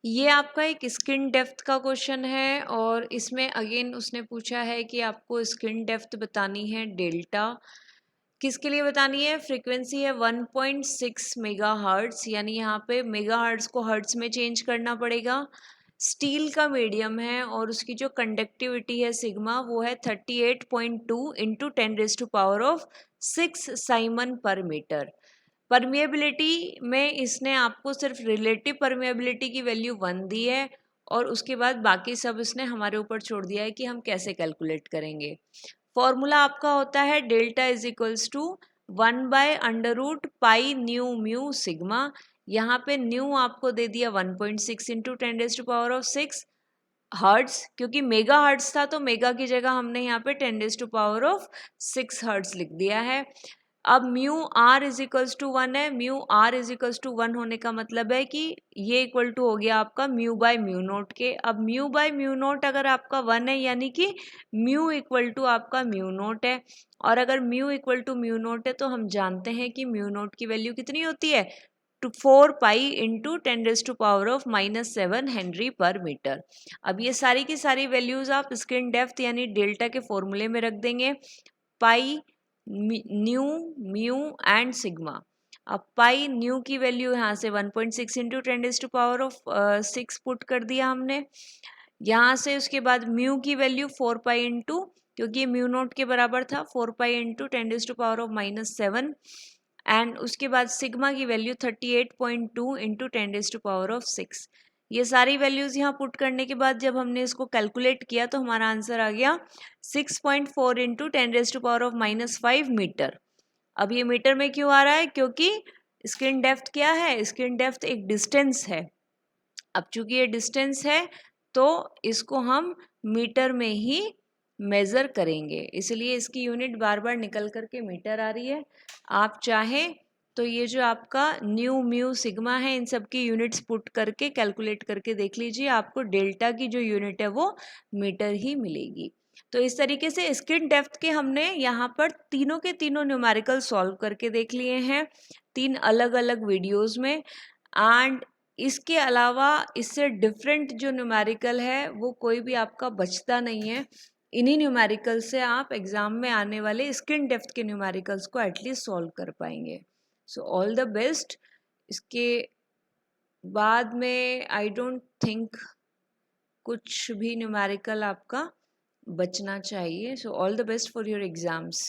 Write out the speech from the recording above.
ये आपका एक स्किन डेप्थ का क्वेश्चन है और इसमें अगेन उसने पूछा है कि आपको स्किन डेप्थ बतानी है डेल्टा। किसके लिए बतानी है? फ्रीक्वेंसी है 1.6 मेगाहर्ट्ज, यानी यहाँ पे मेगाहर्ट्ज को हर्ट्ज में चेंज करना पड़ेगा। स्टील का मीडियम है और उसकी जो कंडक्टिविटी है सिग्मा वो है 38.2 इंटू 10⁻⁶ साइमन पर मीटर। परमिएबिलिटी में इसने आपको सिर्फ रिलेटिव परमिएबिलिटी की वैल्यू 1 दी है और उसके बाद बाकी सब इसने हमारे ऊपर छोड़ दिया है कि हम कैसे कैलकुलेट करेंगे। फॉर्मूला आपका होता है डेल्टा इज इक्वल्स टू 1/√पाई न्यू म्यू सिग्मा। यहाँ पे न्यू आपको दे दिया 1.6 इंटू 10⁻⁶ हर्ट्स, क्योंकि मेगा हर्ट्स था तो मेगा की जगह हमने यहाँ पे 10⁻⁶ हर्ट्स लिख दिया है। अब mu r is equals to 1 है। Mu r is equals to 1 होने का मतलब है कि ये इक्वल टू हो गया आपका म्यू बाय म्यू नोट के। अब म्यू बाय म्यू नोट अगर आपका 1 है यानी कि म्यू इक्वल टू आपका म्यू नोट है, और अगर mu equal to mu naught है तो हम जानते हैं कि म्यू नोट की वैल्यू कितनी होती है? 4 पाई इंटू 10⁻⁻7 हेनरी पर मीटर। अब ये सारी की सारी वैल्यूज आप स्किन डेप्थ यानी डेल्टा के फॉर्मूले में रख देंगे, पाई, न्यू, म्यू एंड सिग्मा। अब पाई न्यू की वैल्यू यहाँ से 1.6 इंटू 10⁻⁶ पुट कर दिया हमने। यहाँ से उसके बाद म्यू की वैल्यू 4 पाई इंटू, क्योंकि म्यू नोट के बराबर था, 4 पाई इंटू 10⁻⁻7 एंड उसके बाद सिग्मा की वैल्यू 38.2 इंटू 10⁻⁶। ये सारी वैल्यूज यहाँ पुट करने के बाद जब हमने इसको कैलकुलेट किया तो हमारा आंसर आ गया 6.4 इंटू 10⁻⁻5 मीटर। अब ये मीटर में क्यों आ रहा है? क्योंकि स्किन डेप्थ क्या है? स्किन डेप्थ एक डिस्टेंस है। अब चूंकि ये डिस्टेंस है तो इसको हम मीटर में ही मेज़र करेंगे, इसलिए इसकी यूनिट बार बार निकल करके मीटर आ रही है। आप चाहें तो ये जो आपका न्यू म्यू सिग्मा है इन सब की यूनिट्स पुट करके कैलकुलेट करके देख लीजिए, आपको डेल्टा की जो यूनिट है वो मीटर ही मिलेगी। तो इस तरीके से स्किन डेप्थ के हमने यहाँ पर तीनों के तीनों न्यूमेरिकल सॉल्व करके देख लिए हैं 3 अलग अलग वीडियोस में। एंड इसके अलावा इससे डिफरेंट जो न्यूमेरिकल है वो कोई भी आपका बचता नहीं है। इन्हीं न्यूमेरिकल से आप एग्जाम में आने वाले स्किन डेप्थ के न्यूमेरिकल्स को एटलीस्ट सॉल्व कर पाएंगे। So all the best. इसके बाद में आई डोंट थिंक कुछ भी न्यूमेरिकल आपका बचना चाहिए। So all the best for your exams.